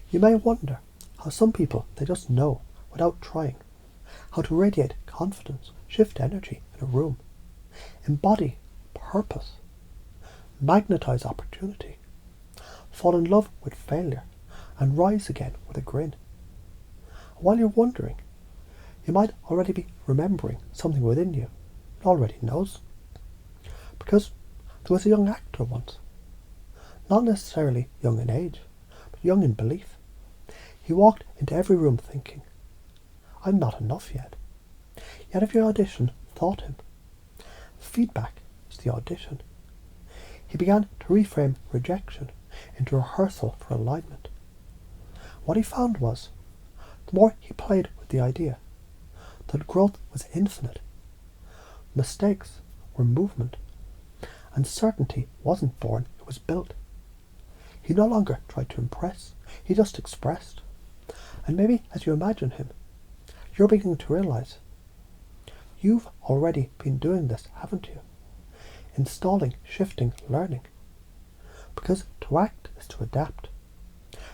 You may wonder how some people, they just know, without trying, how to radiate confidence, shift energy in a room, embody purpose, magnetize opportunity, fall in love with failure, and rise again with a grin. While you're wondering, you might already be remembering something within you that already knows. Because there was a young actor once, not necessarily young in age, but young in belief. He walked into every room thinking, I'm not enough yet. Yet every audition taught him. Feedback is the audition. He began to reframe rejection into rehearsal for alignment. What he found was, the more he played with the idea, that growth was infinite. Mistakes were movement. Uncertainty wasn't born, it was built. He no longer tried to impress, he just expressed. And maybe as you imagine him, you're beginning to realize you've already been doing this, haven't you? Installing, shifting, learning. Because to act is to adapt.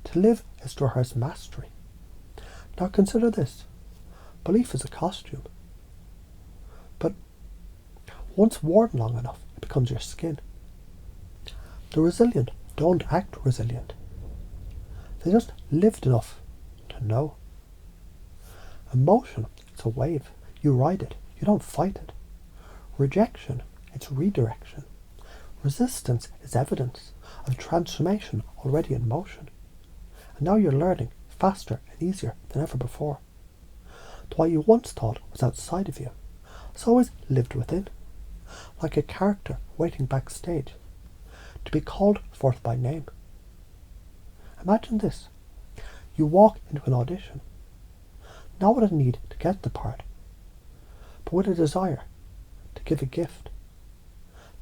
To live is to rehearse mastery. Now consider this. Belief is a costume. But once worn long enough, it becomes your skin. The resilient don't act resilient. They just lived enough to know. Emotion, it's a wave. You ride it. You don't fight it. Rejection, it's redirection. Resistance is evidence of transformation already in motion. And now you're learning faster and easier than ever before. What you once thought was outside of you has always lived within, like a character waiting backstage to be called forth by name. Imagine this. You walk into an audition, not with a need to get the part, but with a desire to give a gift.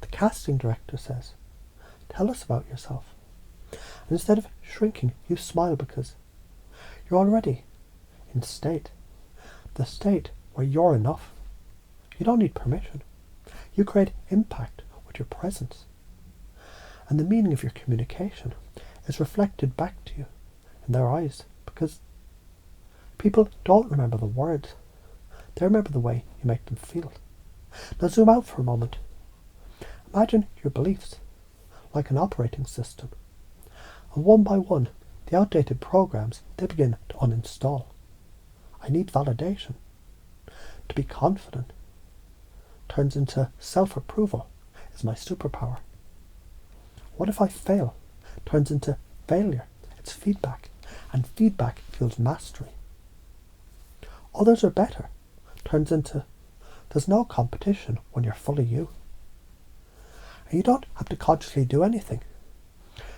The casting director says, tell us about yourself. And instead of shrinking, you smile because you're already in state. The state where you're enough. You don't need permission. You create impact with your presence. And the meaning of your communication is reflected back to you in their eyes, because people don't remember the words. They remember the way you make them feel. Now zoom out for a moment. Imagine your beliefs like an operating system. And one by one, the outdated programs, they begin to uninstall. I need validation. To be confident turns into self-approval is my superpower. What if I fail? Turns into failure. It's feedback. And feedback fuels mastery. Others are better. Turns into there's no competition when you're fully you. And you don't have to consciously do anything.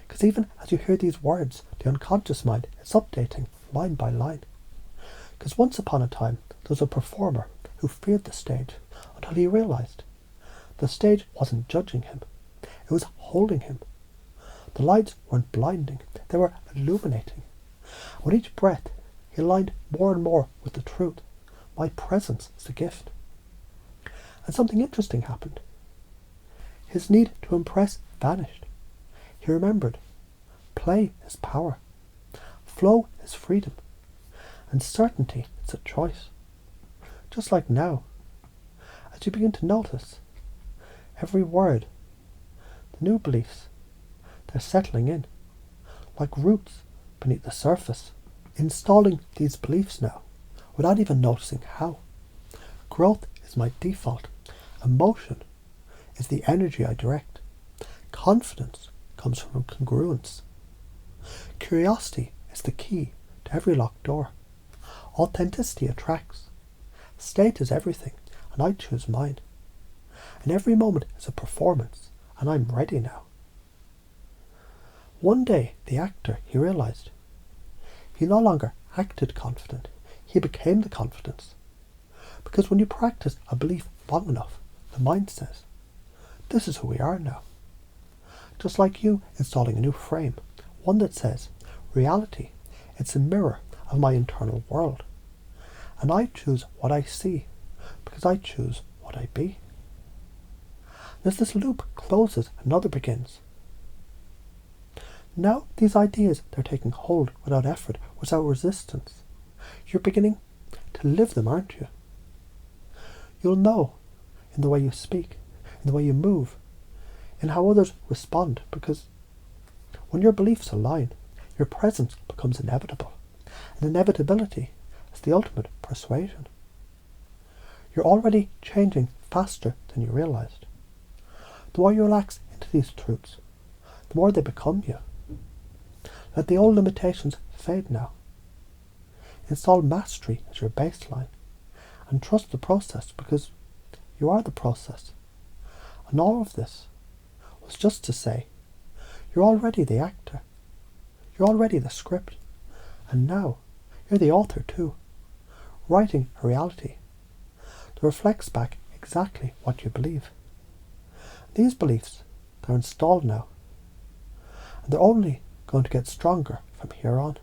Because even as you hear these words, the unconscious mind is updating line by line. Because once upon a time, there was a performer who feared the stage until he realized the stage wasn't judging him. It was holding him. The lights weren't blinding. They were illuminating. With each breath, he aligned more and more with the truth. My presence is a gift. And something interesting happened. His need to impress vanished. He remembered, play is power. Flow is freedom. And certainty is a choice. Just like now, as you begin to notice, every word, the new beliefs, they're settling in, like roots beneath the surface, installing these beliefs now, without even noticing how. Growth is my default. Emotion is the energy I direct. Confidence comes from congruence. Curiosity is the key to every locked door. Authenticity attracts. State is everything, and I choose mine. And every moment is a performance, and I'm ready now. One day, the actor, he realized, he no longer acted confident, he became the confidence. Because when you practice a belief long enough, the mind says, this is who we are now. Just like you installing a new frame, one that says, reality, it's a mirror of my internal world. And I choose what I see, because I choose what I be. And as this loop closes, another begins. Now these ideas, they're taking hold without effort, without resistance. You're beginning to live them, aren't you? You'll know in the way you speak, in the way you move, in how others respond, because when your beliefs align, your presence becomes inevitable. And inevitability is the ultimate persuasion. You're already changing faster than you realized. The more you relax into these truths, the more they become you. Let the old limitations fade now. Install mastery as your baseline and trust the process, because you are the process. And all of this was just to say, you're already the actor. You're already the script. And now you're the author too, writing a reality that reflects back exactly what you believe. These beliefs, they're installed now, and they're only going to get stronger from here on.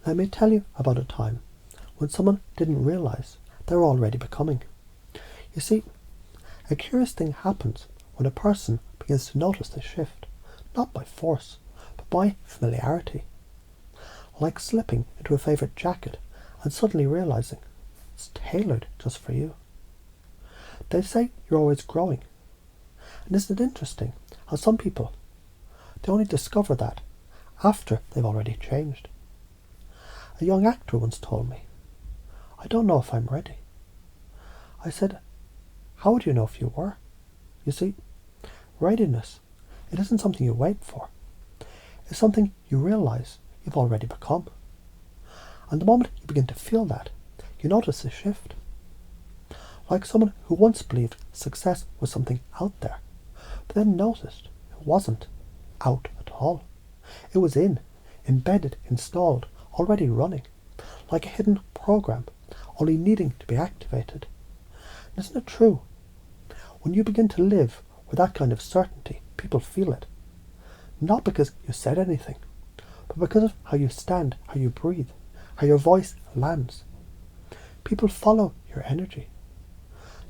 Let me tell you about a time when someone didn't realize they were already becoming. You see, a curious thing happens when a person begins to notice the shift, not by force, but by familiarity. Like slipping into a favourite jacket and suddenly realizing it's tailored just for you. They say you're always growing. And isn't it interesting how some people, they only discover that after they've already changed? A young actor once told me, "I don't know if I'm ready." I said, "How would you know if you were?" You see, readiness, it isn't something you wait for. It's something you realize you've already become. And the moment you begin to feel that, you notice a shift. Like someone who once believed success was something out there, but then noticed it wasn't out at all. It was in, embedded, installed, already running, like a hidden program, only needing to be activated. And isn't it true? When you begin to live with that kind of certainty, people feel it. Not because you said anything, but because of how you stand, how you breathe, how your voice lands. People follow your energy,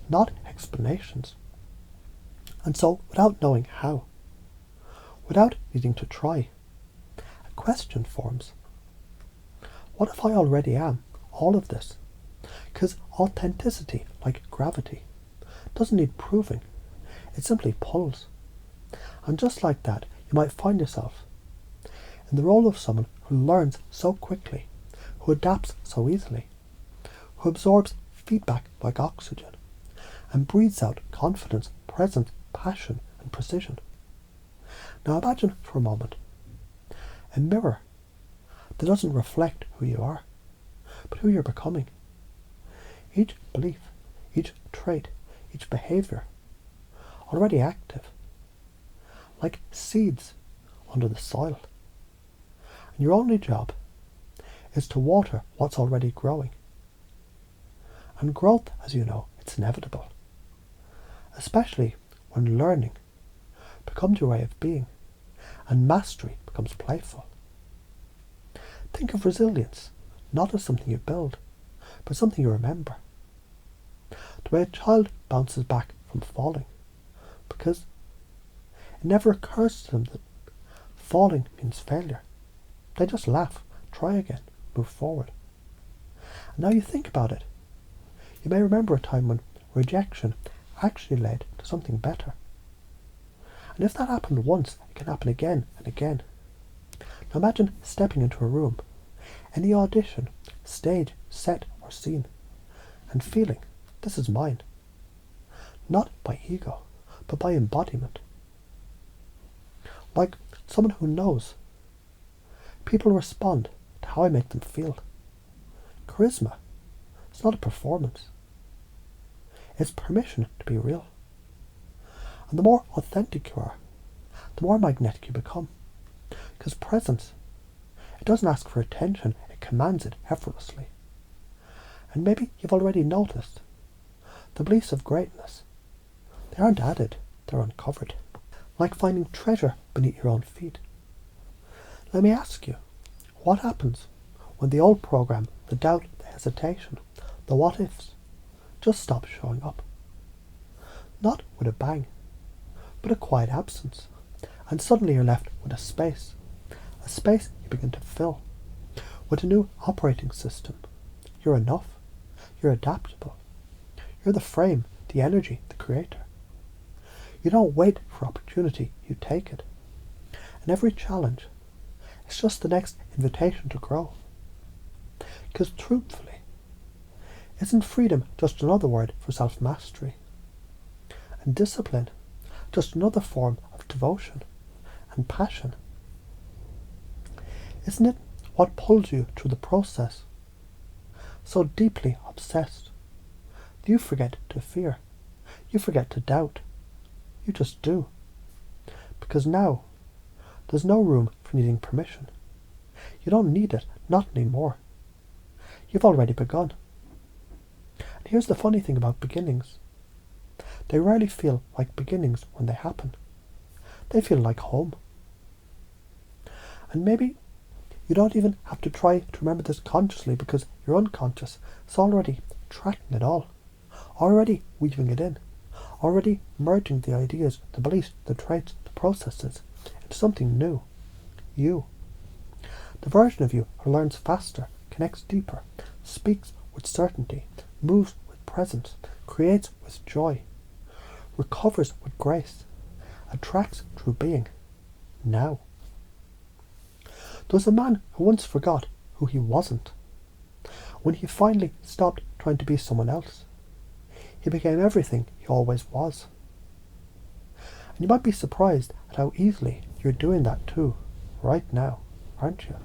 not explanations. And so, without knowing how, without needing to try, a question forms. What if I already am all of this? Because authenticity, like gravity, doesn't need proving. It simply pulls. And just like that, you might find yourself in the role of someone who learns so quickly, who adapts so easily, who absorbs feedback like oxygen, and breathes out confidence, presence, passion, and precision. Now imagine for a moment a mirror that doesn't reflect who you are, but who you're becoming. Each belief, each trait, each behaviour, already active, like seeds under the soil. And your only job is to water what's already growing. And growth, as you know, it's inevitable, especially when learning becomes your way of being and mastery becomes playful. Think of resilience not as something you build, but something you remember. The way a child bounces back from falling, because it never occurs to them that falling means failure. They just laugh, try again, move forward. And now you think about it, you may remember a time when rejection actually led to something better. And if that happened once, it can happen again and again. Now imagine stepping into a room, any audition, stage, set or scene, and feeling, this is mine. Not by ego, but by embodiment. Like someone who knows. People respond to how I make them feel. Charisma, it's not a performance. It's permission to be real. And the more authentic you are, the more magnetic you become. Because presence, it doesn't ask for attention, it commands it effortlessly. And maybe you've already noticed the beliefs of greatness. They aren't added, they're uncovered. Like finding treasure beneath your own feet. Let me ask you, what happens when the old program, the doubt, the hesitation, the what ifs, just stop showing up? Not with a bang, but a quiet absence. And suddenly you're left with a space you begin to fill with a new operating system. You're enough. You're adaptable. You're the frame, the energy, the creator. You don't wait for opportunity, you take it. And every challenge is just the next invitation to grow. Because truthfully, isn't freedom just another word for self-mastery? And discipline just another form of devotion and passion? Isn't it what pulls you through the process? So deeply obsessed, you forget to fear. You forget to doubt. You just do. Because now, there's no room for needing permission. You don't need it, not anymore. You've already begun. And here's the funny thing about beginnings. They rarely feel like beginnings when they happen. They feel like home. And maybe you don't even have to try to remember this consciously, because your unconscious is already tracking it all, already weaving it in, already merging the ideas, the beliefs, the traits, the processes into something new. You. The version of you who learns faster, connects deeper, speaks with certainty, moves with presence, creates with joy, recovers with grace, attracts through being. Now. There was a man who once forgot who he wasn't. When he finally stopped trying to be someone else, he became everything he always was. And you might be surprised at how easily you're doing that too, right now, aren't you?